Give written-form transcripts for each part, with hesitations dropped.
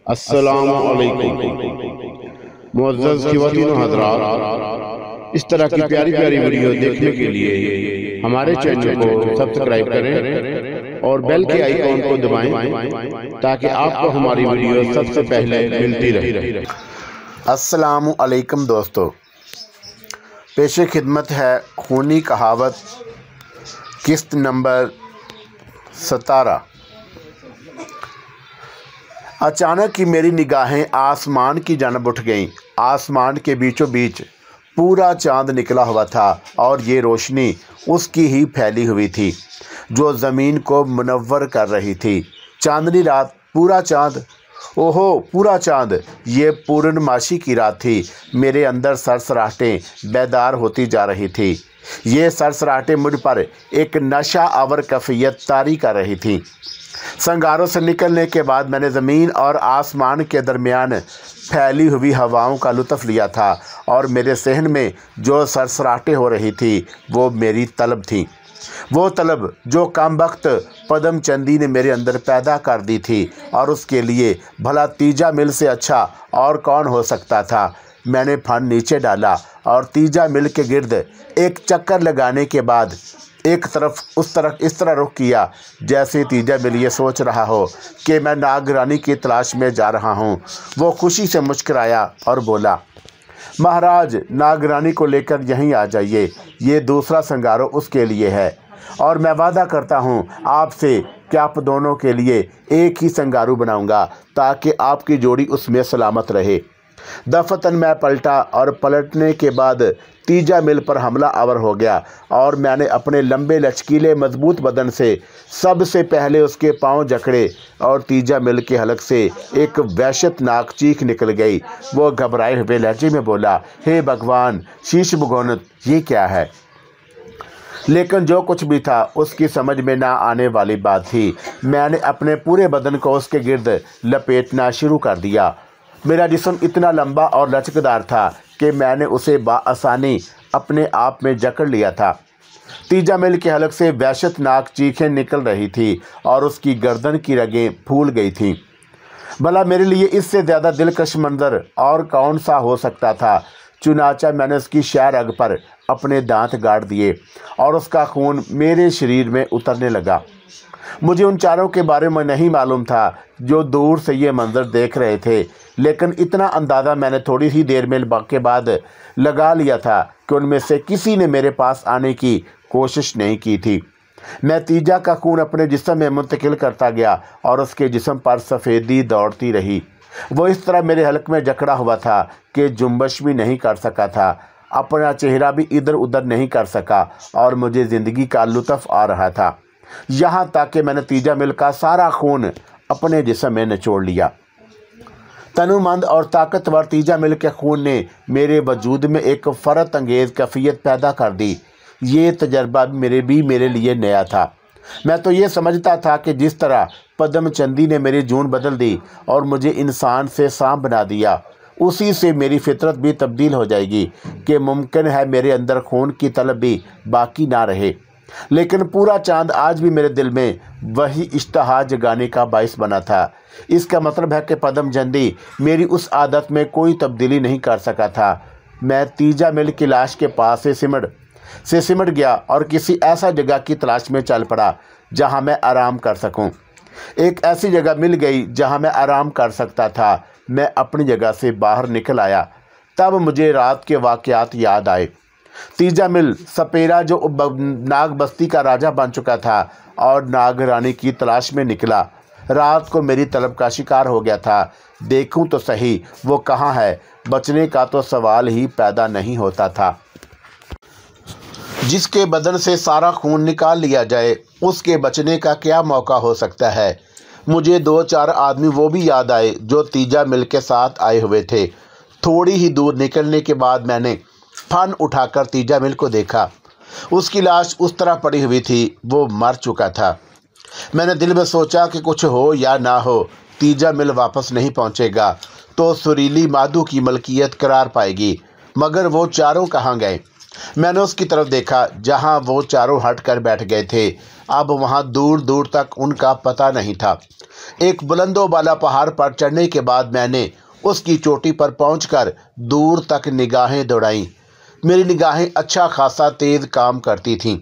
अस्सलामु अलैकुम मुअज़्ज़ज़ ख़वातीन व हज़रात, इस तरह की प्यारी प्यारी वीडियो देखने के लिए हमारे चैनल को सब्सक्राइब करें और बेल के आइकॉन को दबाएं ताकि आपको हमारी वीडियो सबसे पहले मिलती रहे। अस्सलामु अलैकुम दोस्तों, पेशे खिदमत है खूनी कहावत किस्त नंबर 17। अचानक ही मेरी निगाहें आसमान की जानब उठ गईं। आसमान के बीचों बीच पूरा चाँद निकला हुआ था और ये रोशनी उसकी ही फैली हुई थी जो ज़मीन को मुनव्वर कर रही थी। चांदनी रात, पूरा चाँद, ओहो पूरा चाँद, ये पूर्णमासी की रात थी। मेरे अंदर सरसराहटें बेदार होती जा रही थी। ये सरसराहटें मुझ पर एक नशा आवर कैफियत तारी कर रही थी। संगारों से निकलने के बाद मैंने ज़मीन और आसमान के दरमियान फैली हुई हवाओं का लुत्फ़ लिया था और मेरे सहन में जो सरसराहटें हो रही थी वो मेरी तलब थी। वो तलब जो कमबख्त पदम चंदी ने मेरे अंदर पैदा कर दी थी और उसके लिए भला तीजा मिल से अच्छा और कौन हो सकता था। मैंने फन नीचे डाला और तीजा मिल के गिर्द एक चक्कर लगाने के बाद एक तरफ उस तरफ इस तरह रुख किया जैसे तीजा मिल ये सोच रहा हो कि मैं नागरानी की तलाश में जा रहा हूँ। वो खुशी से मुस्कराया और बोला, महाराज नागरानी को लेकर यहीं आ जाइए, ये दूसरा संगारो उसके लिए है और मैं वादा करता हूँ आपसे कि आप दोनों के लिए एक ही संगारू बनाऊँगा ताकि आपकी जोड़ी उसमें सलामत रहे। दफतन मैं पलटा और पलटने के बाद तीजा मिल पर हमला आवर हो गया और मैंने अपने लंबे लचकीले मजबूत बदन से सबसे पहले उसके पांव जकड़े और तीजा मिल के हलक से एक वहशतनाक चीख निकल गई। वो घबराए हुए लहजे में बोला, हे भगवान, शीश भगोनत, ये क्या है? लेकिन जो कुछ भी था उसकी समझ में ना आने वाली बात थी। मैंने अपने पूरे बदन को उसके गिर्द लपेटना शुरू कर दिया। मेरा जिस्म इतना लंबा और लचकदार था कि मैंने उसे बाआसानी अपने आप में जकड़ लिया था। तीजा मिल के हलक से वहशतनाक चीखें निकल रही थी और उसकी गर्दन की रगें फूल गई थीं। भला मेरे लिए इससे ज़्यादा दिलकश मंजर और कौन सा हो सकता था। चुनाचा मैंने उसकी शह रग पर अपने दांत गाड़ दिए और उसका खून मेरे शरीर में उतरने लगा। मुझे उन चारों के बारे में नहीं मालूम था जो दूर से ये मंजर देख रहे थे, लेकिन इतना अंदाज़ा मैंने थोड़ी ही देर में के बाद लगा लिया था कि उनमें से किसी ने मेरे पास आने की कोशिश नहीं की थी। मैं तीजा का खून अपने जिस्म में मुंतकिल करता गया और उसके जिस्म पर सफ़ेदी दौड़ती रही। वो इस तरह मेरे हलक में जकड़ा हुआ था कि जुम्बश भी नहीं कर सका था, अपना चेहरा भी इधर उधर नहीं कर सका और मुझे ज़िंदगी का लुत्फ़ आ रहा था। यहाँ तक कि मैंने तीजा मिल का सारा खून अपने जिस्म में निचोड़ लिया। तनुमंद और ताकतवर तीजा मिल के खून ने मेरे वजूद में एक फ़रत अंगेज़ कैफियत पैदा कर दी। ये तजर्बा मेरे लिए नया था। मैं तो ये समझता था कि जिस तरह पदम चंदी ने मेरी जून बदल दी और मुझे इंसान से सांप बना दिया, उसी से मेरी फितरत भी तब्दील हो जाएगी कि मुमकिन है मेरे अंदर खून की तलब भी बाकी ना रहे। लेकिन पूरा चांद आज भी मेरे दिल में वही इश्तहा जगाने का बाइस बना था। इसका मतलब है कि पदम चंदी मेरी उस आदत में कोई तब्दीली नहीं कर सका था। मैं तीजा मिल की लाश के पास से सिमट गया और किसी ऐसा जगह की तलाश में चल पड़ा जहां मैं आराम कर सकूं। एक ऐसी जगह मिल गई जहां मैं आराम कर सकता था। मैं अपनी जगह से बाहर निकल आया। तब मुझे रात के वाक़यात याद आए। तीजा मिल सपेरा जो नाग बस्ती का राजा बन चुका था और नागरानी की तलाश में निकला, रात को मेरी तलब का शिकार हो गया था। देखूं तो सही वो कहाँ है। बचने का तो सवाल ही पैदा नहीं होता था। जिसके बदन से सारा खून निकाल लिया जाए उसके बचने का क्या मौका हो सकता है। मुझे 2-4 आदमी वो भी याद आए जो तीजा मिल के साथ आए हुए थे। थोड़ी ही दूर निकलने के बाद मैंने फन उठाकर तीजा मिल को देखा। उसकी लाश उस तरह पड़ी हुई थी, वो मर चुका था। मैंने दिल में सोचा कि कुछ हो या ना हो, तीजा मिल वापस नहीं पहुंचेगा तो सुरीली माधु की मलकियत करार पाएगी। मगर वो चारों कहाँ गए? मैंने उसकी तरफ देखा जहां वो चारों हट कर बैठ गए थे। अब वहां दूर दूर तक उनका पता नहीं था। एक बुलंदों वाला पहाड़ पर चढ़ने के बाद मैंने उसकी चोटी पर पहुंचकर दूर तक निगाहें दौड़ाईं। मेरी निगाहें अच्छा खासा तेज काम करती थीं।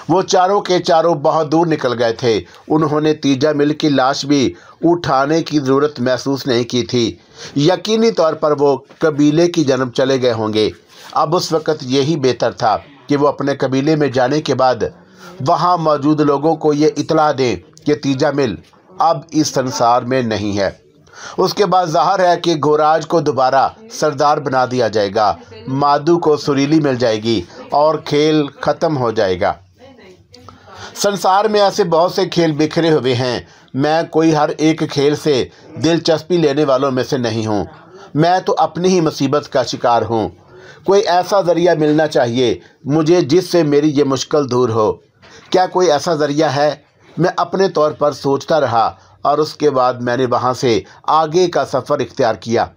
वो चारों के चारों बहुत दूर निकल गए थे। उन्होंने तीजा मिल की लाश भी उठाने की ज़रूरत महसूस नहीं की थी। यकीनी तौर पर वो कबीले की जन्म चले गए होंगे। अब उस वक़्त यही बेहतर था कि वो अपने कबीले में जाने के बाद वहाँ मौजूद लोगों को ये इतला दें कि तीजा मिल अब इस संसार में नहीं है। उसके बाद ज़ाहिर है कि घोराज को दोबारा सरदार बना दिया जाएगा, माधु को सुरीली मिल जाएगी और खेल ख़त्म हो जाएगा। संसार में ऐसे बहुत से खेल बिखरे हुए हैं। मैं कोई हर एक खेल से दिलचस्पी लेने वालों में से नहीं हूँ। मैं तो अपनी ही मुसीबत का शिकार हूँ। कोई ऐसा ज़रिया मिलना चाहिए मुझे जिससे मेरी ये मुश्किल दूर हो। क्या कोई ऐसा ज़रिया है? मैं अपने तौर पर सोचता रहा और उसके बाद मैंने वहाँ से आगे का सफ़र इख्तियार किया।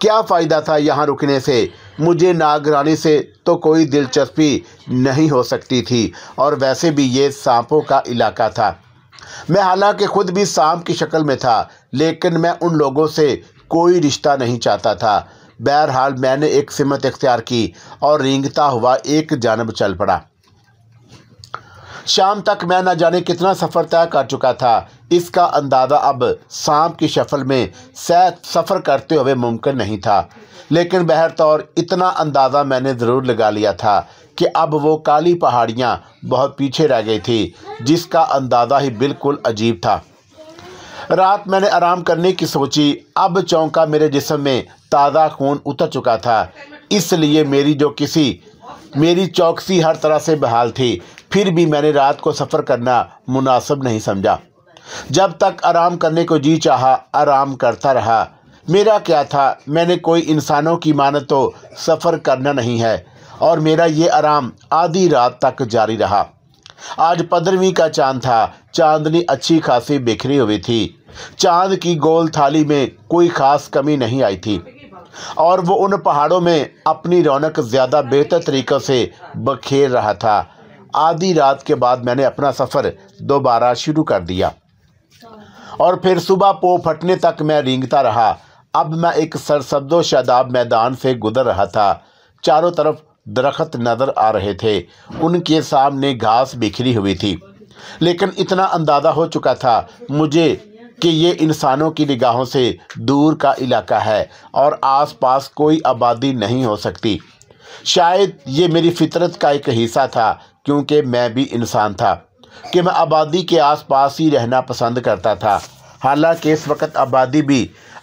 क्या फ़ायदा था यहाँ रुकने से? मुझे नागरानी से तो कोई दिलचस्पी नहीं हो सकती थी और वैसे भी ये सांपों का इलाका था। मैं हालांकि खुद भी सांप की शक्ल में था, लेकिन मैं उन लोगों से कोई रिश्ता नहीं चाहता था। बहरहाल मैंने एक सिमत इख्तियार की और रेंगता हुआ एक जानब चल पड़ा। शाम तक मैं न जाने कितना सफ़र तय कर चुका था। इसका अंदाज़ा अब सांप की शक्ल में सफ़र करते हुए मुमकिन नहीं था, लेकिन बहरतौर इतना अंदाज़ा मैंने ज़रूर लगा लिया था कि अब वो काली पहाड़ियाँ बहुत पीछे रह गई थी, जिसका अंदाज़ा ही बिल्कुल अजीब था। रात मैंने आराम करने की सोची। अब चौंका मेरे जिस्म में ताज़ा खून उतर चुका था, इसलिए मेरी चौकसी हर तरह से बहाल थी। फिर भी मैंने रात को सफ़र करना मुनासिब नहीं समझा। जब तक आराम करने को जी चाहा आराम करता रहा। मेरा क्या था, मैंने कोई इंसानों की मानत तो सफ़र करना नहीं है और मेरा ये आराम आधी रात तक जारी रहा। आज 15वीं का चांद था। चांदनी अच्छी खासी बिखरी हुई थी। चांद की गोल थाली में कोई ख़ास कमी नहीं आई थी और वो उन पहाड़ों में अपनी रौनक ज़्यादा बेहतर तरीक़ों से बखेर रहा था। आधी रात के बाद मैंने अपना सफ़र दोबारा शुरू कर दिया और फिर सुबह पो फटने तक मैं रेंगता रहा। अब मैं एक सरसब्ज़ो शादाब मैदान से गुजर रहा था। चारों तरफ दरख्त नज़र आ रहे थे। उनके सामने घास बिखरी हुई थी, लेकिन इतना अंदाज़ा हो चुका था मुझे कि ये इंसानों की निगाहों से दूर का इलाका है और आसपास कोई आबादी नहीं हो सकती। शायद ये मेरी फितरत का एक हिस्सा था, क्योंकि मैं भी इंसान था कि मैं आबादी के आसपास ही रहना पसंद करता था। हालांकि इस वक्त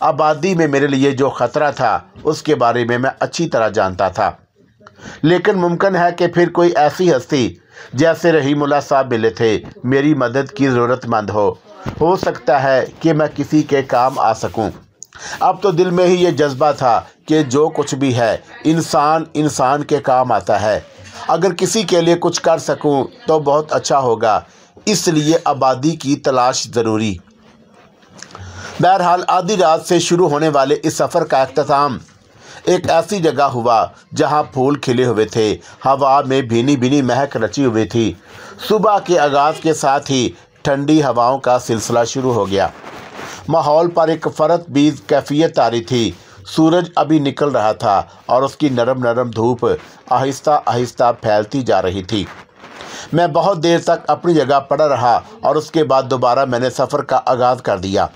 आबादी में मेरे लिए जो ख़तरा था उसके बारे में मैं अच्छी तरह जानता था, लेकिन मुमकिन है कि फिर कोई ऐसी हस्ती जैसे रहीमुल्लाह साहब मिले थे मेरी मदद की ज़रूरतमंद हो सकता है कि मैं किसी के काम आ सकूं। अब तो दिल में ही ये जज्बा था कि जो कुछ भी है इंसान के काम आता है। अगर किसी के लिए कुछ कर सकूं तो बहुत अच्छा होगा, इसलिए आबादी की तलाश ज़रूरी। बहरहाल आधी रात से शुरू होने वाले इस सफ़र का अख्ताम एक ऐसी जगह हुआ जहां फूल खिले हुए थे। हवा में भीनी भीनी महक रची हुई थी। सुबह के आगाज़ के साथ ही ठंडी हवाओं का सिलसिला शुरू हो गया। माहौल पर एक फ़रत बीज कैफियत तारी थी। सूरज अभी निकल रहा था और उसकी नरम नरम धूप आहिस्ता आहिस्ता फैलती जा रही थी। मैं बहुत देर तक अपनी जगह पड़ा रहा और उसके बाद दोबारा मैंने सफ़र का आगाज़ कर दिया।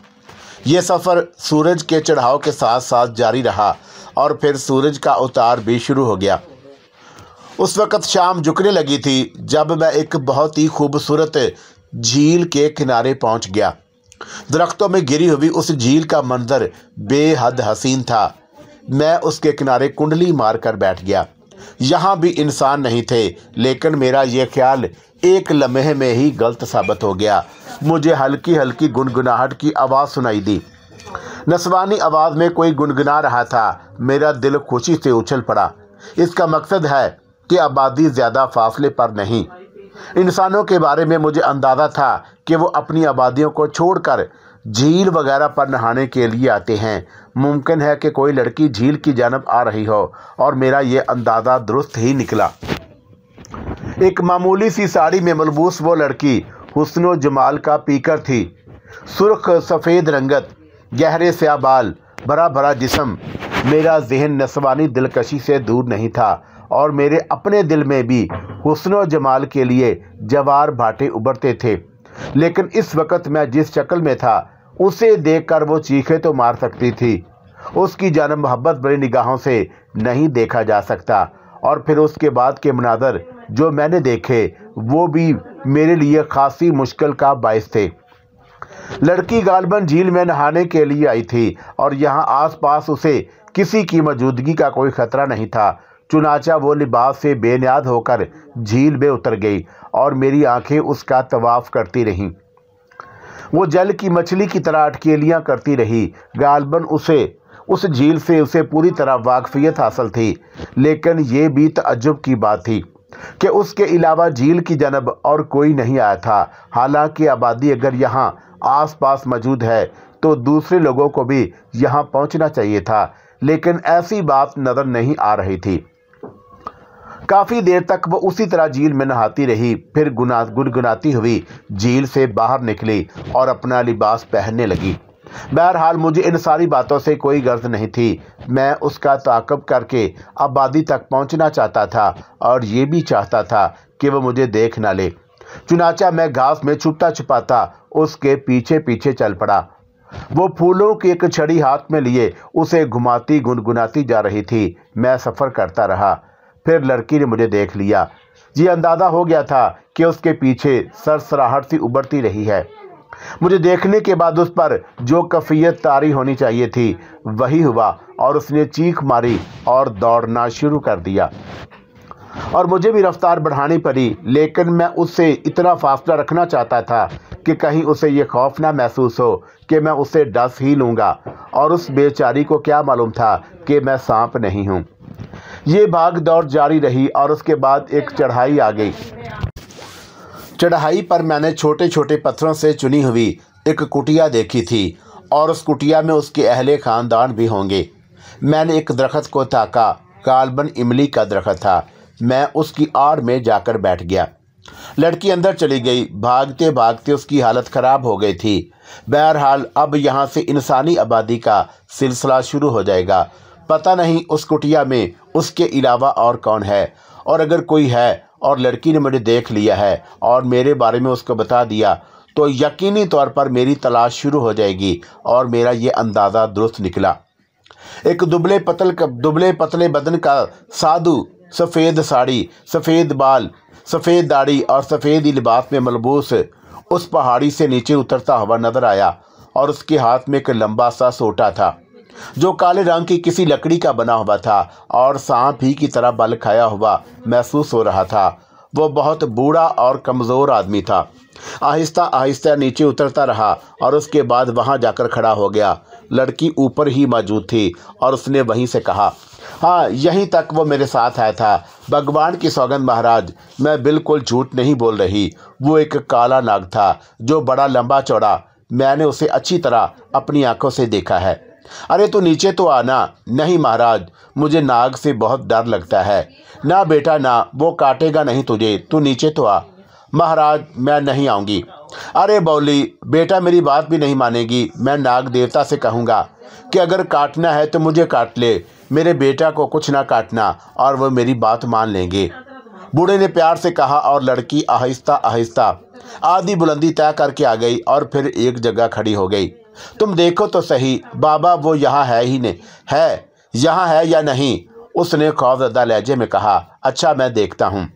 ये सफ़र सूरज के चढ़ाव के साथ साथ जारी रहा और फिर सूरज का उतार भी शुरू हो गया। उस वक़्त शाम झुकने लगी थी जब मैं एक बहुत ही खूबसूरत झील के किनारे पहुंच गया। दरख्तों में घिरी हुई उस झील का मंजर बेहद हसीन था। मैं उसके किनारे कुंडली मार कर बैठ गया। यहाँ भी इंसान नहीं थे, लेकिन मेरा ये ख्याल एक लम्हे में ही गलत साबित हो गया। मुझे हल्की हल्की गुनगुनाहट की आवाज़ सुनाई दी। नस्वानी आवाज़ में कोई गुनगुना रहा था। मेरा दिल खुशी से उछल पड़ा। इसका मकसद है कि आबादी ज़्यादा फासले पर नहीं। इंसानों के बारे में मुझे अंदाज़ा था कि वो अपनी आबादियों को छोड़कर झील वगैरह पर नहाने के लिए आते हैं। मुमकिन है कि कोई लड़की झील की जानब आ रही हो और मेरा ये अंदाज़ा दुरुस्त ही निकला। एक मामूली सी साड़ी में मलबूस वो लड़की हुस्नो जमाल का पीकर थी। सुर्ख सफ़ेद रंगत, गहरे स्याह बाल, भरा भरा जिस्म। मेरा जहन नस्वानी दिलकशी से दूर नहीं था और मेरे अपने दिल में भी हुस्न व जमाल के लिए जवार भाटे उभरते थे। लेकिन इस वक्त मैं जिस शक्ल में था उसे देखकर वो चीखे तो मार सकती थी, उसकी जानब मोहब्बत भरी निगाहों से नहीं देखा जा सकता। और फिर उसके बाद के मनाज़र जो मैंने देखे वो भी मेरे लिए खासी मुश्किल का बायस थे। लड़की गालबन झील में नहाने के लिए आई थी और यहाँ आसपास उसे किसी की मौजूदगी का कोई खतरा नहीं था। चुनाचा वो लिबास से बेनियाद होकर झील में उतर गई और मेरी आंखें उसका तवाफ करती रहीं। वो जल की मछली की तरह अटकेलियाँ करती रही। गालबन उस झील से उसे पूरी तरह वाकफियत हासिल थी, लेकिन ये भी तअज्जुब की बात थी कि उसके अलावा झील की जानब और कोई नहीं आया था। हालांकि आबादी अगर यहाँ आसपास मौजूद है तो दूसरे लोगों को भी यहाँ पहुँचना चाहिए था, लेकिन ऐसी बात नज़र नहीं आ रही थी। काफ़ी देर तक वो उसी तरह झील में नहाती रही, फिर गुनगुनाती हुई झील से बाहर निकली और अपना लिबास पहनने लगी। बहरहाल मुझे इन सारी बातों से कोई गर्ज नहीं थी। मैं उसका ताक़ुब करके आबादी तक पहुंचना चाहता था और ये भी चाहता था कि वह मुझे देख ना ले। चुनाचा मैं घास में छुपता छुपाता उसके पीछे पीछे चल पड़ा। वो फूलों की एक छड़ी हाथ में लिए उसे घुमाती गुनगुनाती जा रही थी। मैं सफ़र करता रहा। फिर लड़की ने मुझे देख लिया। ये अंदाज़ा हो गया था कि उसके पीछे सरसराहट सी उभरती रही है। मुझे देखने के बाद उस पर जो कैफियत तारी होनी चाहिए थी वही हुआ और उसने चीख मारी और दौड़ना शुरू कर दिया और मुझे भी रफ्तार बढ़ानी पड़ी। लेकिन मैं उससे इतना फासला रखना चाहता था कि कहीं उसे ये खौफ ना महसूस हो कि मैं उसे डस ही लूँगा, और उस बेचारी को क्या मालूम था कि मैं सांप नहीं हूँ। ये भाग दौड़ जारी रही और उसके बाद एक चढ़ाई आ गई। चढ़ाई पर मैंने छोटे छोटे पत्थरों से चुनी हुई एक कुटिया देखी थी और उस कुटिया में उसके अहले ख़ानदान भी होंगे। मैंने एक दरख्त को ताका। गालबन इमली का दरख्त था। मैं उसकी आड़ में जाकर बैठ गया। लड़की अंदर चली गई। भागते भागते उसकी हालत ख़राब हो गई थी। बहरहाल अब यहाँ से इंसानी आबादी का सिलसिला शुरू हो जाएगा। पता नहीं उस कुटिया में उसके अलावा और कौन है, और अगर कोई है और लड़की ने मुझे देख लिया है और मेरे बारे में उसको बता दिया तो यकीनी तौर पर मेरी तलाश शुरू हो जाएगी। और मेरा ये अंदाज़ा दुरुस्त निकला। एक दुबले पतले बदन का साधु, सफ़ेद साड़ी, सफ़ेद बाल, सफ़ेद दाढ़ी और सफ़ेद लिबास में मलबूस उस पहाड़ी से नीचे उतरता हुआ नजर आया और उसके हाथ में एक लंबा सा सोटा था जो काले रंग की किसी लकड़ी का बना हुआ था और सांप ही की तरह बल खाया हुआ महसूस हो रहा था। वो बहुत बूढ़ा और कमज़ोर आदमी था। आहिस्ता आहिस्ता नीचे उतरता रहा और उसके बाद वहां जाकर खड़ा हो गया। लड़की ऊपर ही मौजूद थी और उसने वहीं से कहा, हाँ, यहीं तक वो मेरे साथ आया था। भगवान की सौगंध महाराज, मैं बिल्कुल झूठ नहीं बोल रही। वो एक काला नाग था जो बड़ा लंबा चौड़ा। मैंने उसे अच्छी तरह अपनी आंखों से देखा है। अरे तू नीचे तो आना। नहीं महाराज, मुझे नाग से बहुत डर लगता है। ना बेटा ना, वो काटेगा नहीं तुझे, तू नीचे तो आ। महाराज, मैं नहीं आऊँगी। अरे बौली बेटा, मेरी बात भी नहीं मानेगी। मैं नाग देवता से कहूँगा कि अगर काटना है तो मुझे काट ले, मेरे बेटा को कुछ ना काटना, और वो मेरी बात मान लेंगे। बूढ़े ने प्यार से कहा और लड़की आहिस्ता आहिस्ता आधी बुलंदी तय करके आ गई और फिर एक जगह खड़ी हो गई। तुम देखो तो सही बाबा, वो यहाँ है ही नहीं है, यहाँ है या नहीं? उसने खौफजदा लहजे में कहा। अच्छा, मैं देखता हूँ।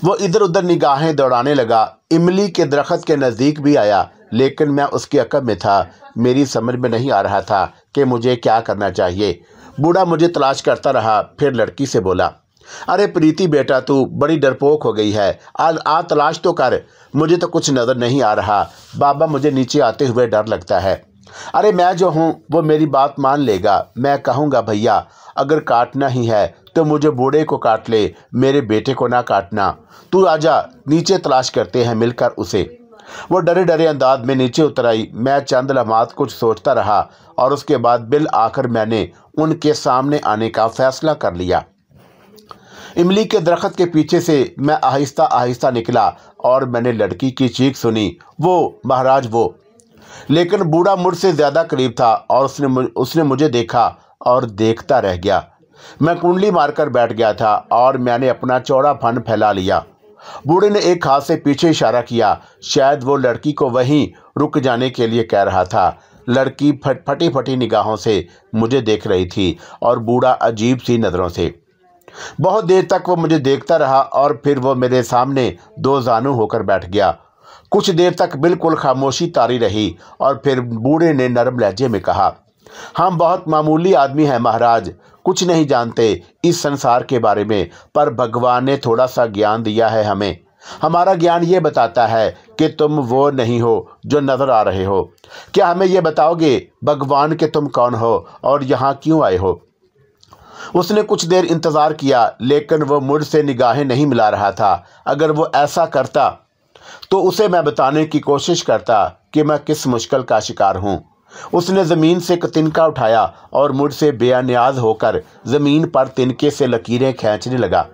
वो इधर उधर निगाहें दौड़ाने लगा। इमली के दरख्त के नज़दीक भी आया, लेकिन मैं उसके अकब में था। मेरी समझ में नहीं आ रहा था कि मुझे क्या करना चाहिए। बूढ़ा मुझे तलाश करता रहा। फिर लड़की से बोला, अरे प्रीति बेटा, तू बड़ी डरपोक हो गई है। आ तलाश तो कर। मुझे तो कुछ नज़र नहीं आ रहा बाबा, मुझे नीचे आते हुए डर लगता है। अरे मैं जो हूँ वो मेरी बात मान लेगा। मैं कहूँगा भैया, अगर काटना ही है तो मुझे बूढ़े को काट ले, मेरे बेटे को ना काटना। तू आजा, नीचे तलाश करते हैं मिलकर उसे। वो डरे डरे अंदाज में नीचे उतर आई। मैं चंद लम्हात कुछ सोचता रहा और उसके बाद बिल आखिर मैंने उनके सामने आने का फैसला कर लिया। इमली के दरख्त के पीछे से मैं आहिस्ता आहिस्ता निकला और मैंने लड़की की चीख सुनी, वो महाराज वो। लेकिन बूढ़ा मुझसे ज़्यादा करीब था और उसने मुझे देखा और देखता रह गया। मैं कुंडली मारकर बैठ गया था और मैंने अपना चौड़ा फन फैला लिया। बूढ़े ने एक हाथ से पीछे इशारा किया। शायद वो लड़की को वहीं रुक जाने के लिए कह रहा था। लड़की फटी फटी निगाहों से मुझे देख रही थी और बूढ़ा अजीब सी नज़रों से। बहुत देर तक वो मुझे देखता रहा और फिर वो मेरे सामने दो जानू होकर बैठ गया। कुछ देर तक बिल्कुल खामोशी तारी रही और फिर बूढ़े ने नरम लहजे में कहा, हम बहुत मामूली आदमी हैं महाराज, कुछ नहीं जानते इस संसार के बारे में, पर भगवान ने थोड़ा सा ज्ञान दिया है हमें। हमारा ज्ञान ये बताता है कि तुम वो नहीं हो जो नज़र आ रहे हो। क्या हमें ये बताओगे भगवान कि तुम कौन हो और यहाँ क्यों आए हो? उसने कुछ देर इंतज़ार किया, लेकिन वो मुझसे निगाहें नहीं मिला रहा था। अगर वो ऐसा करता तो उसे मैं बताने की कोशिश करता कि मैं किस मुश्किल का शिकार हूँ। उसने ज़मीन से एक तिनका उठाया और मुझसे बेनियाज होकर ज़मीन पर तिनके से लकीरें खींचने लगा।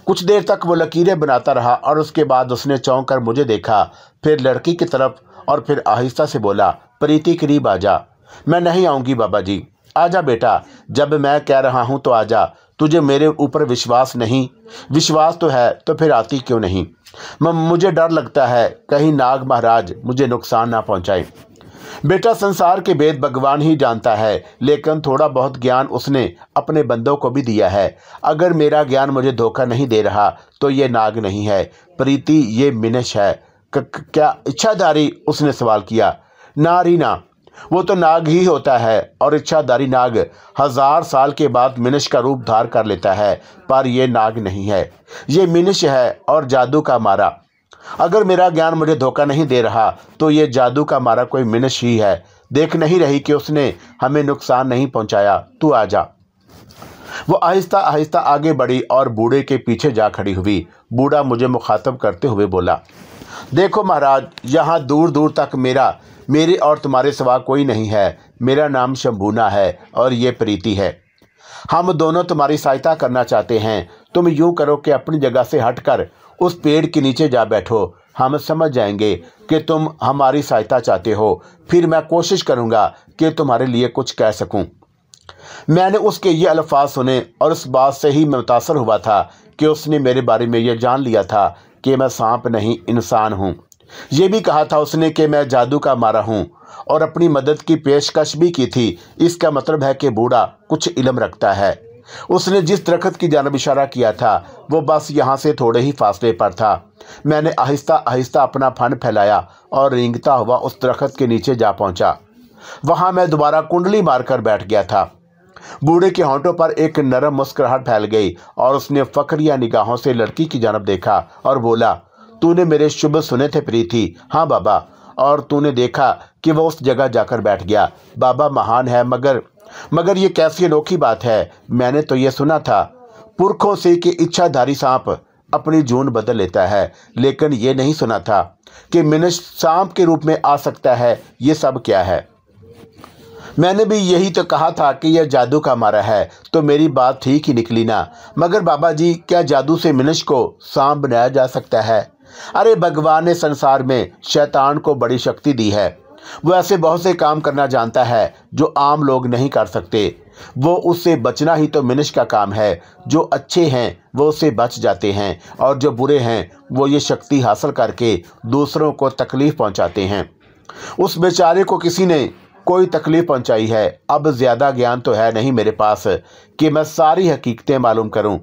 कुछ देर तक वो लकीरें बनाता रहा और उसके बाद उसने चौंक कर मुझे देखा, फिर लड़की की तरफ और फिर आहिस्ता से बोला, प्रीति करीब आजा। मैं नहीं आऊँगी बाबा जी। आजा बेटा, जब मैं कह रहा हूँ तो आजा। तुझे मेरे ऊपर विश्वास नहीं? विश्वास तो है, तो फिर आती क्यों नहीं? मुझे डर लगता है कहीं नाग महाराज मुझे नुकसान ना पहुँचाए। बेटा, संसार के भेद भगवान ही जानता है, लेकिन थोड़ा बहुत ज्ञान उसने अपने बंदों को भी दिया है। अगर मेरा ज्ञान मुझे धोखा नहीं दे रहा तो ये नाग नहीं है प्रीति, ये मिनश है। क्या इच्छाधारी? उसने सवाल किया। नारी ना, वो तो नाग ही होता है और इच्छाधारी नाग 1000 साल के बाद मिनश का रूप धार कर लेता है, पर यह नाग नहीं है, ये मिनश है और जादू का मारा। अगर मेरा ज्ञान मुझे धोखा नहीं दे रहा तो ये जादू का मारा कोई मिनश ही है। देख नहीं रही कि उसने हमें नुकसान नहीं पहुंचाया? तू आजा। वो आहिस्ता आहिस्ता आगे बढ़ी और बूढ़े के पीछे जा खड़ी हुई। बूढ़ा मुझे मुखातब करते हुए बोला, देखो महाराज, यहाँ दूर दूर तक मेरे और तुम्हारे सिवा कोई नहीं है। मेरा नाम शंभूना है और ये प्रीति है। हम दोनों तुम्हारी सहायता करना चाहते हैं। तुम यूँ करो कि अपनी जगह से हटकर उस पेड़ के नीचे जा बैठो। हम समझ जाएंगे कि तुम हमारी सहायता चाहते हो, फिर मैं कोशिश करूँगा कि तुम्हारे लिए कुछ कह सकूँ। मैंने उसके ये अल्फाज सुने और उस बात से ही मैं मुतासर हुआ था कि उसने मेरे बारे में यह जान लिया था कि मैं सांप नहीं इंसान हूँ। ये भी कहा था उसने कि मैं जादू का मारा हूँ और अपनी मदद की पेशकश भी की थी। इसका मतलब है कि बूढ़ा कुछ इल्म रखता है। उसने जिस दरख्त की जानब इशारा किया था वो बस यहाँ से थोड़े ही फासले पर था। मैंने आहिस्ता आहिस्ता अपना फन फैलाया और रेंगता हुआ उस दरख्त के नीचे जा पहुँचा। वहाँ मैं दोबारा कुंडली मारकर बैठ गया था। बूढ़े के होंठों पर एक नरम मुस्कुराहट फैल गई और उसने फकरिया निगाहों से लड़की की जानब देखा और बोला, तूने मेरे शुभ सुने थे प्रीति? हाँ बाबा। और तूने देखा कि वो उस जगह जाकर बैठ गया? बाबा महान है, मगर ये कैसी अनोखी बात है। मैंने तो ये सुना था पुरखों से कि इच्छाधारी सांप अपनी जून बदल लेता है, लेकिन ये नहीं सुना था कि मिनश सांप के रूप में आ सकता है। ये सब क्या है? मैंने भी यही तो कहा था कि यह जादू का मारा है, तो मेरी बात ठीक ही निकली ना। मगर बाबा जी, क्या जादू से मिनश को सांप बनाया जा सकता है? अरे भगवान ने संसार में शैतान को बड़ी शक्ति दी है। वो ऐसे बहुत से काम करना जानता है जो आम लोग नहीं कर सकते। वो उससे बचना ही तो मिनश का काम है। जो अच्छे हैं वो उससे बच जाते हैं और जो बुरे हैं वो ये शक्ति हासिल करके दूसरों को तकलीफ़ पहुंचाते हैं। उस बेचारे को किसी ने कोई तकलीफ़ पहुंचाई है। अब ज़्यादा ज्ञान तो है नहीं मेरे पास कि मैं सारी हकीकतें मालूम करूं,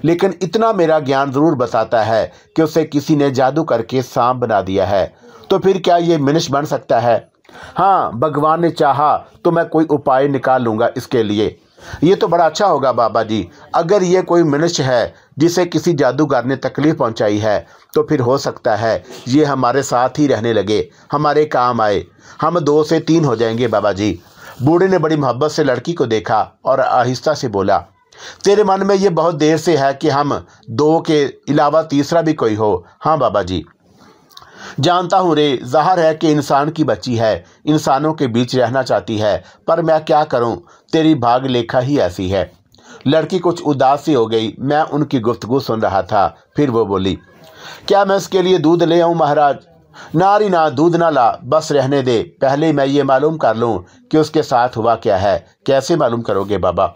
लेकिन इतना मेरा ज्ञान ज़रूर बताता है कि उसे किसी ने जादू करके सांप बना दिया है। तो फिर क्या ये मिनश बन सकता है? हाँ, भगवान ने चाहा तो मैं कोई उपाय निकाल लूँगा इसके लिए। ये तो बड़ा अच्छा होगा बाबा जी। अगर ये कोई मिनश है जिसे किसी जादूगर ने तकलीफ़ पहुंचाई है तो फिर हो सकता है ये हमारे साथ ही रहने लगे, हमारे काम आए। हम 2 से 3 हो जाएंगे बाबा जी। बूढ़े ने बड़ी मोहब्बत से लड़की को देखा और आहिस्ता से बोला, तेरे मन में ये बहुत देर से है कि हम 2 के अलावा तीसरा भी कोई हो? हाँ बाबा जी, जानता हूँ रे। ज़ाहिर है कि इंसान की बच्ची है, इंसानों के बीच रहना चाहती है, पर मैं क्या करूँ, तेरी भाग लेखा ही ऐसी है। लड़की कुछ उदास सी हो गई। मैं उनकी गुफ्तगू सुन रहा था। फिर वो बोली, क्या मैं इसके लिए दूध ले आऊँ महाराज? नारी ना दूध ना ला, बस रहने दे, पहले मैं ये मालूम कर लूं कि उसके साथ हुआ क्या है। कैसे मालूम करोगे बाबा?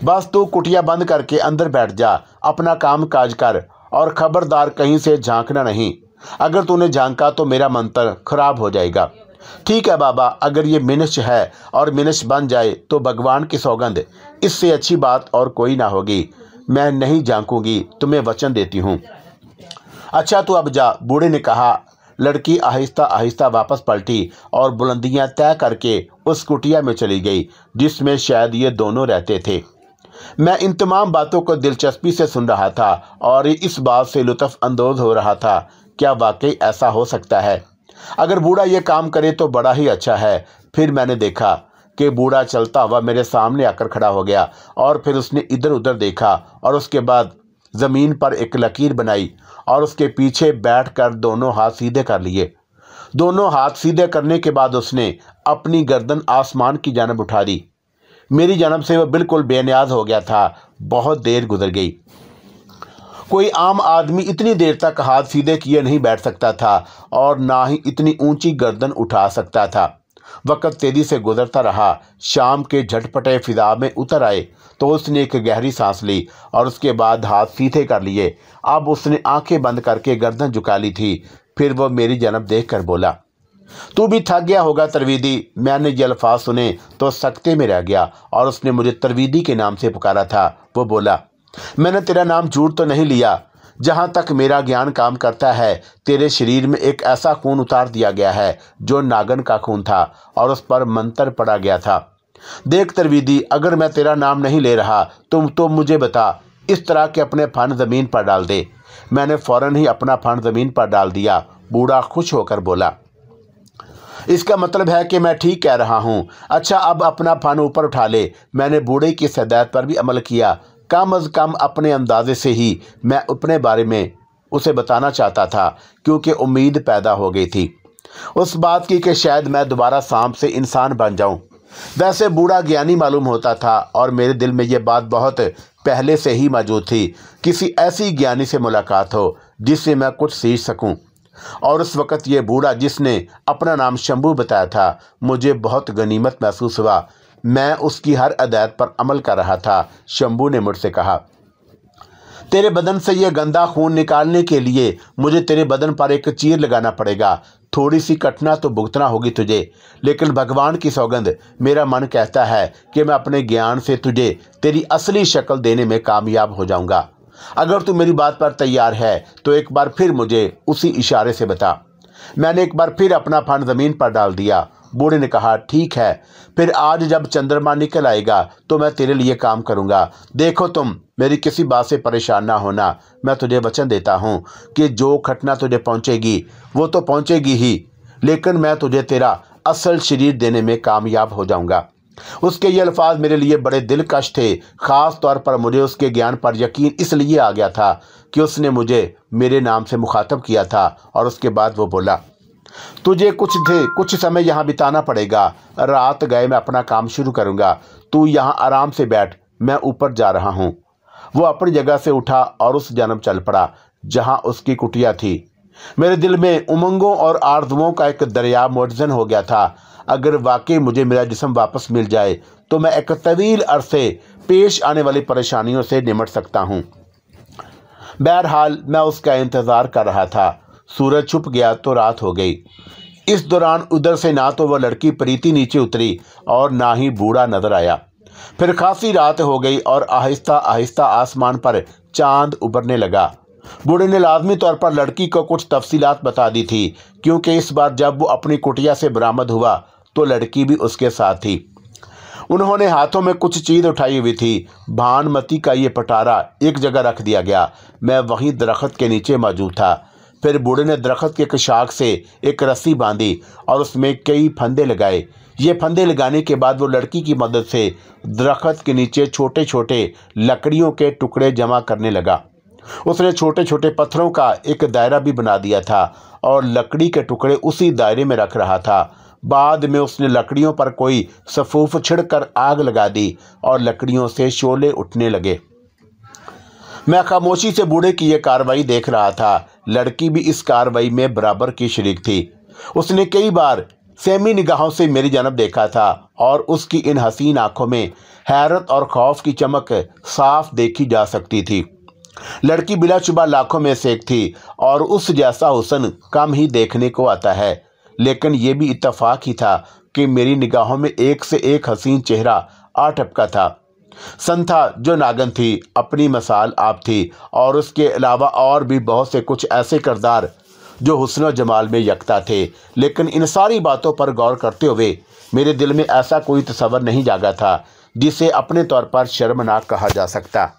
बस तू कुटिया बंद करके अंदर बैठ जा, अपना काम काज कर और खबरदार कहीं से झांकना नहीं। अगर तूने झांका तो मेरा मंत्र खराब हो जाएगा। ठीक है बाबा, अगर ये मिनश है और मिनश बन जाए तो भगवान की सौगंध, इससे अच्छी बात और कोई ना होगी। मैं नहीं झांकूंगी, तुम्हें वचन देती हूँ। अच्छा तू अब जा, बूढ़े ने कहा। लड़की आहिस्ता आहिस्ता वापस पलटी और बुलंदियां तय करके उस कुटिया में चली गई जिसमें शायद ये दोनों रहते थे। मैं इन तमाम बातों को दिलचस्पी से सुन रहा था और इस बात से लुत्फ अंदोज हो रहा था, क्या वाकई ऐसा हो सकता है? अगर बूढ़ा ये काम करे तो बड़ा ही अच्छा है। फिर मैंने देखा कि बूढ़ा चलता हुआ मेरे सामने आकर खड़ा हो गया और फिर उसने इधर उधर देखा और उसके बाद ज़मीन पर एक लकीर बनाई और उसके पीछे बैठकर दोनों हाथ सीधे कर लिए। दोनों हाथ सीधे करने के बाद उसने अपनी गर्दन आसमान की जानब उठा दी। मेरी जानब से वह बिल्कुल बेनियाज हो गया था। बहुत देर गुजर गई। कोई आम आदमी इतनी देर तक हाथ सीधे किए नहीं बैठ सकता था और ना ही इतनी ऊंची गर्दन उठा सकता था। वक़्त तेजी से गुजरता रहा। शाम के झटपटे फिजा में उतर आए तो उसने एक गहरी सांस ली और उसके बाद हाथ सीधे कर लिए। अब उसने आंखें बंद करके गर्दन झुका ली थी। फिर वह मेरी जानब देखकर बोला, तू भी थक गया होगा तरवीदी। मैंने ये अल्फाज सुने तो सकते में रह गया और उसने मुझे तरवीदी के नाम से पुकारा था। वो बोला, मैंने तेरा नाम झूठ तो नहीं लिया। जहाँ तक मेरा ज्ञान काम करता है, तेरे शरीर में एक ऐसा खून उतार दिया गया है जो नागन का खून था और उस पर मंत्र पड़ा गया था। देख तरवीदी, अगर मैं तेरा नाम नहीं ले रहा तुम तो मुझे बता, इस तरह के अपने फन ज़मीन पर डाल दे। मैंने फ़ौरन ही अपना फन ज़मीन पर डाल दिया। बूढ़ा खुश होकर बोला, इसका मतलब है कि मैं ठीक कह रहा हूँ। अच्छा अब अपना फन ऊपर उठा ले। मैंने बूढ़े की हिदायत पर भी अमल किया। कम अज़ कम अपने अंदाजे से ही मैं अपने बारे में उसे बताना चाहता था, क्योंकि उम्मीद पैदा हो गई थी उस बात की कि शायद मैं दोबारा सांप से इंसान बन जाऊं। वैसे बूढ़ा ज्ञानी मालूम होता था और मेरे दिल में यह बात बहुत पहले से ही मौजूद थी, किसी ऐसी ज्ञानी से मुलाकात हो जिससे मैं कुछ सीख सकूं। और उस वक़्त ये बूढ़ा जिसने अपना नाम शंभू बताया था, मुझे बहुत गनीमत महसूस हुआ। मैं उसकी हर हिदायत पर अमल कर रहा था। शंभू ने मुझसे कहा, तेरे बदन से यह गंदा खून निकालने के लिए मुझे तेरे बदन पर एक चीर लगाना पड़ेगा। थोड़ी सी कठिनाई तो भुगतना होगी तुझे, लेकिन भगवान की सौगंध, मेरा मन कहता है कि मैं अपने ज्ञान से तुझे तेरी असली शक्ल देने में कामयाब हो जाऊंगा। अगर तू मेरी बात पर तैयार है तो एक बार फिर मुझे उसी इशारे से बता। मैंने एक बार फिर अपना फन ज़मीन पर डाल दिया। बूढ़े ने कहा, ठीक है, फिर आज जब चंद्रमा निकल आएगा तो मैं तेरे लिए काम करूंगा। देखो तुम मेरी किसी बात से परेशान ना होना। मैं तुझे वचन देता हूँ कि जो घटना तुझे पहुँचेगी वो तो पहुँचेगी ही, लेकिन मैं तुझे तेरा असल शरीर देने में कामयाब हो जाऊंगा। उसके ये अल्फाज मेरे लिए बड़े दिलकश थे। ख़ास तौर पर मुझे उसके ज्ञान पर यकीन इसलिए आ गया था कि उसने मुझे मेरे नाम से मुखातब किया था। और उसके बाद वो बोला, तुझे कुछ समय यहाँ बिताना पड़ेगा। रात गए मैं अपना काम शुरू करूँगा। तू यहाँ आराम से बैठ, मैं ऊपर जा रहा हूँ। वो अपनी जगह से उठा और उस जानब चल पड़ा जहाँ उसकी कुटिया थी। मेरे दिल में उमंगों और आरज़ुओं का एक दरिया मुतज़न हो गया था। अगर वाकई मुझे मेरा जिस्म वापस मिल जाए तो मैं एक तवील अरसे पेश आने वाली परेशानियों से निमट सकता हूँ। बहरहाल मैं उसका इंतज़ार कर रहा था। सूरज छुप गया तो रात हो गई। इस दौरान उधर से ना तो वह लड़की प्रीति नीचे उतरी और ना ही बूढ़ा नजर आया। फिर खासी रात हो गई और आहिस्ता आहिस्ता आसमान पर चांद उभरने लगा। बूढ़े ने लाजमी तौर पर लड़की को कुछ तफसीलात बता दी थी, क्योंकि इस बार जब वो अपनी कुटिया से बरामद हुआ तो लड़की भी उसके साथ थी। उन्होंने हाथों में कुछ चीज़ उठाई हुई थी। भानमती का ये पटारा एक जगह रख दिया गया। मैं वहीं दरख्त के नीचे मौजूद था। फिर बूढ़े ने दरख्त के एक शाख से एक रस्सी बांधी और उसमें कई फंदे लगाए। ये फंदे लगाने के बाद वो लड़की की मदद से दरख्त के नीचे छोटे छोटे लकड़ियों के टुकड़े जमा करने लगा। उसने छोटे छोटे पत्थरों का एक दायरा भी बना दिया था और लकड़ी के टुकड़े उसी दायरे में रख रहा था। बाद में उसने लकड़ियों पर कोई सफूफ छिड़कर आग लगा दी और लकड़ियों से शोले उठने लगे। मैं खामोशी से बूढ़े की यह कार्रवाई देख रहा था, लड़की भी इस कार्रवाई में बराबर की शरीक थी। उसने कई बार सहमी निगाहों से मेरी जानब देखा था और उसकी इन हसीन आंखों में हैरत और खौफ की चमक साफ देखी जा सकती थी। लड़की बिलाशुबा लाखों में से एक थी और उस जैसा हुस्न कम ही देखने को आता है, लेकिन यह भी इत्तेफाक ही था कि मेरी निगाहों में एक से एक हसीन चेहरा आ टपका था। संथा जो नागन थी अपनी मिसाल आप थी और उसके अलावा और भी बहुत से कुछ ऐसे किरदार जो हुस्न और जमाल में यकता थे, लेकिन इन सारी बातों पर गौर करते हुए मेरे दिल में ऐसा कोई तसव्वुर नहीं जागा था जिसे अपने तौर पर शर्मनाक कहा जा सकता।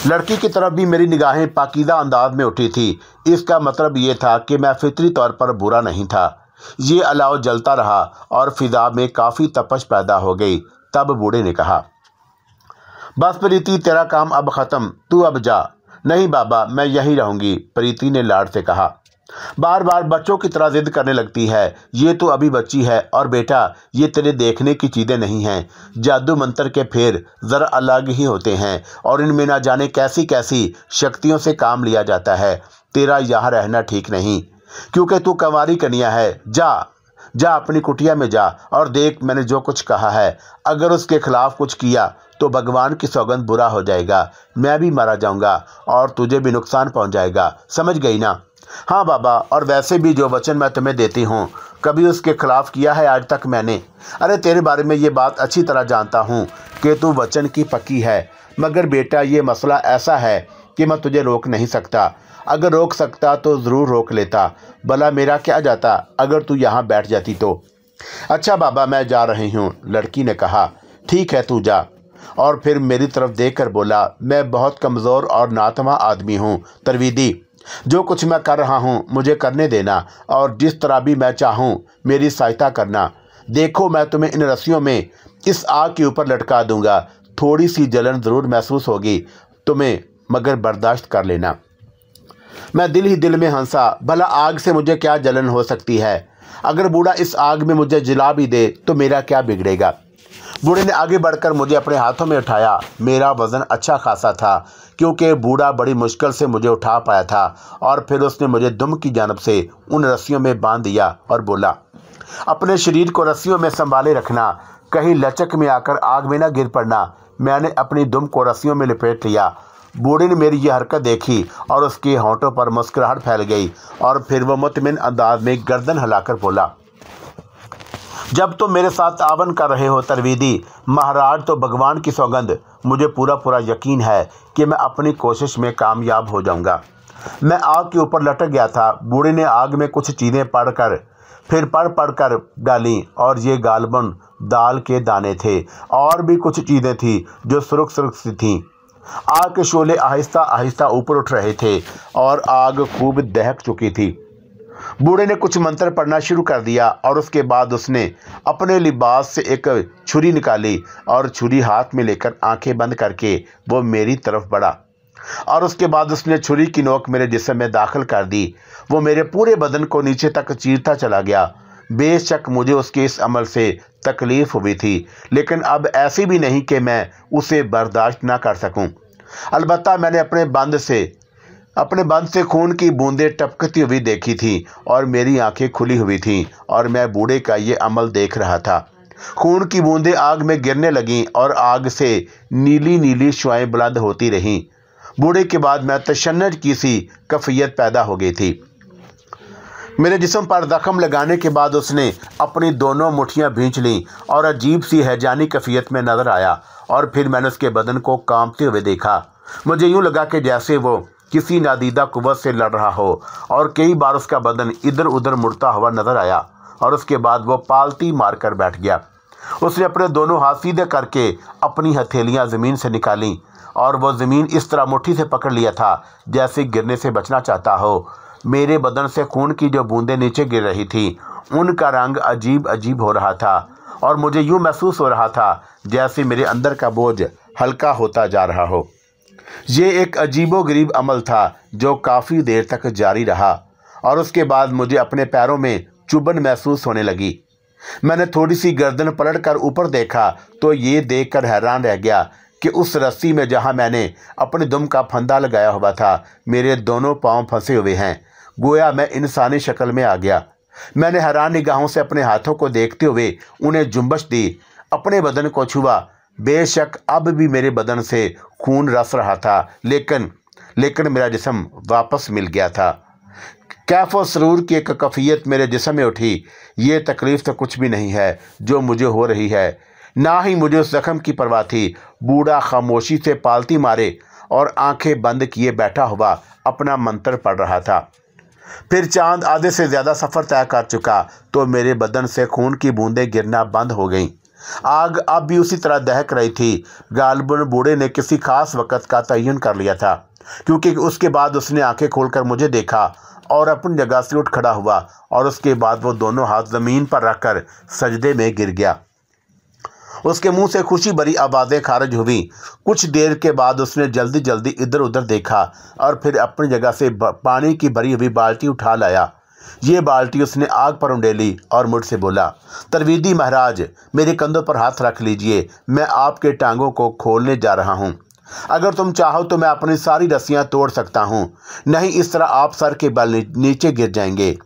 लड़की की तरफ भी मेरी निगाहें पाकीज़ा अंदाज में उठी थी। इसका मतलब ये था कि मैं फितरी तौर पर बुरा नहीं था। ये अलाव जलता रहा और फिजा में काफ़ी तपश पैदा हो गई। तब बूढ़े ने कहा, बस प्रीति, तेरा काम अब ख़त्म, तू अब जा। नहीं बाबा, मैं यहीं रहूँगी, प्रीति ने लाड से कहा। बार बार बच्चों की तरह जिद करने लगती है। ये तो अभी बच्ची है और बेटा ये तेरे देखने की चीज़ें नहीं हैं। जादू मंत्र के फेर ज़रा अलग ही होते हैं और इनमें ना जाने कैसी कैसी शक्तियों से काम लिया जाता है। तेरा यहाँ रहना ठीक नहीं, क्योंकि तू कंवारी कन्या है। जा जा अपनी कुटिया में जा और देख मैंने जो कुछ कहा है। अगर उसके खिलाफ कुछ किया तो भगवान की सौगंध बुरा हो जाएगा, मैं भी मारा जाऊंगा और तुझे भी नुकसान पहुंच जाएगा। समझ गई ना? हाँ बाबा, और वैसे भी जो वचन मैं तुम्हें देती हूँ कभी उसके खिलाफ किया है आज तक मैंने? अरे तेरे बारे में ये बात अच्छी तरह जानता हूँ कि तू वचन की पक्की है, मगर बेटा ये मसला ऐसा है कि मैं तुझे रोक नहीं सकता। अगर रोक सकता तो ज़रूर रोक लेता, भला मेरा क्या जाता अगर तू यहाँ बैठ जाती तो। अच्छा बाबा, मैं जा रही हूँ, लड़की ने कहा। ठीक है, तू जा। और फिर मेरी तरफ देखकर बोला, मैं बहुत कमज़ोर और नातवा आदमी हूँ तरवीदी, जो कुछ मैं कर रहा हूँ मुझे करने देना और जिस तरह भी मैं चाहूँ मेरी सहायता करना। देखो मैं तुम्हें इन रस्सियों में इस आग के ऊपर लटका दूंगा। थोड़ी सी जलन ज़रूर महसूस होगी तुम्हें, मगर बर्दाश्त कर लेना। मैं दिल ही दिल में हंसा, भला आग से मुझे क्या जलन हो सकती है? अगर बूढ़ा इस आग में मुझे जला भी दे तो मेरा क्या बिगड़ेगा? बूढ़े ने आगे बढ़कर मुझे अपने हाथों में उठाया। मेरा वज़न अच्छा खासा था क्योंकि बूढ़ा बड़ी मुश्किल से मुझे उठा पाया था और फिर उसने मुझे दुम की जानब से उन रस्सियों में बांध दिया और बोला, अपने शरीर को रस्सियों में संभाले रखना, कहीं लचक में आकर आग में ना गिर पड़ना। मैंने अपनी दुम को रस्सियों में लपेट लिया। बूढ़े ने मेरी यह हरकत देखी और उसके होंठों पर मुस्कुराहट फैल गई और फिर वह मुतमिन अंदाज में गर्दन हिलाकर बोला, जब तुम मेरे साथ तावन कर रहे हो तरवीदी महाराज, तो भगवान की सौगंध मुझे पूरा पूरा यकीन है कि मैं अपनी कोशिश में कामयाब हो जाऊंगा। मैं आग के ऊपर लटक गया था। बूढ़े ने आग में कुछ चीज़ें पढ़ कर डाली और ये गालबन दाल के दाने थे और भी कुछ चीज़ें थी जो सुर्ख सुर्ख सी थीं। आग के शोले आहिस्ता आहिस्ता ऊपर उठ रहे थे और आग खूब दहक चुकी थी। बूढ़े ने कुछ मंत्र पढ़ना शुरू कर दिया और उसके बाद उसने अपने लिबास से एक छुरी निकाली और छुरी हाथ में लेकर आंखें बंद करके वो मेरी तरफ बढ़ा और उसके बाद उसने छुरी की नोक मेरे जिस्म में दाखिल कर दी। वो मेरे पूरे बदन को नीचे तक चीरता चला गया। बेशक मुझे उसके इस अमल से तकलीफ़ हुई थी, लेकिन अब ऐसी भी नहीं कि मैं उसे बर्दाश्त ना कर सकूं। अलबत्ता मैंने अपने बंद से खून की बूंदें टपकती हुई देखी थी और मेरी आंखें खुली हुई थीं और मैं बूढ़े का ये अमल देख रहा था। खून की बूंदें आग में गिरने लगीं और आग से नीली नीली शुआएं बुलंद होती रहीं। बूढ़े के बाद मैं तशन्नुज की सी कैफियत पैदा हो गई थी। मेरे जिस्म पर जख्म लगाने के बाद उसने अपनी दोनों मुट्ठियां भींच लीं और अजीब सी हैजानी कैफियत में नजर आया और फिर मैंने उसके बदन को कांपते हुए देखा। मुझे यूं लगा कि जैसे वो किसी नादीदा कुव्वत से लड़ रहा हो और कई बार उसका बदन इधर उधर मुड़ता हुआ नजर आया और उसके बाद वो पालती मारकर बैठ गया। उसने अपने दोनों हाथ सीधे करके अपनी हथेलियां ज़मीन से निकालीं और वह ज़मीन इस तरह मुट्ठी से पकड़ लिया था जैसे गिरने से बचना चाहता हो। मेरे बदन से खून की जो बूंदें नीचे गिर रही थी उनका रंग अजीब अजीब हो रहा था और मुझे यूँ महसूस हो रहा था जैसे मेरे अंदर का बोझ हल्का होता जा रहा हो। ये एक अजीबोगरीब अमल था जो काफ़ी देर तक जारी रहा और उसके बाद मुझे अपने पैरों में चुभन महसूस होने लगी। मैंने थोड़ी सी गर्दन पलट कर ऊपर देखा तो ये देखकर हैरान रह गया कि उस रस्सी में जहां मैंने अपने दुम का फंदा लगाया हुआ था मेरे दोनों पांव फंसे हुए हैं। गोया मैं इंसानी शक्ल में आ गया। मैंने हैरान निगाहों से अपने हाथों को देखते हुए उन्हें जुम्बश दी, अपने बदन को छुआ। बेशक अब भी मेरे बदन से खून रस रहा था, लेकिन मेरा जिस्म वापस मिल गया था। कैफ और सरूर की एक कैफियत मेरे जिस्म में उठी। ये तकलीफ़ तो कुछ भी नहीं है जो मुझे हो रही है, ना ही मुझे उस जख्म की परवाह थी। बूढ़ा खामोशी से पालती मारे और आंखें बंद किए बैठा हुआ अपना मंत्र पढ़ रहा था। फिर चांद आधे से ज़्यादा सफ़र तय कर चुका तो मेरे बदन से खून की बूंदें गिरना बंद हो गईं। आग अब भी उसी तरह दहक रही थी। गालिबन बूढ़े ने किसी खास वक़्त का तयन कर लिया था, क्योंकि उसके बाद उसने आंखें खोलकर मुझे देखा और अपनी जगह से उठ खड़ा हुआ और उसके बाद वो दोनों हाथ ज़मीन पर रखकर सजदे में गिर गया। उसके मुंह से खुशी भरी आवाज़ें खारिज हुई। कुछ देर के बाद उसने जल्दी जल्दी इधर उधर देखा और फिर अपनी जगह से पानी की भरी हुई बाल्टी उठा लाया। ये बाल्टी उसने आग पर उंडेली और मुझसे बोला, तरवीदी महाराज, मेरे कंधों पर हाथ रख लीजिए, मैं आपके टांगों को खोलने जा रहा हूँ। अगर तुम चाहो तो मैं अपनी सारी रस्सियाँ तोड़ सकता हूँ, नहीं इस तरह आप सर के बल नीचे गिर जाएंगे।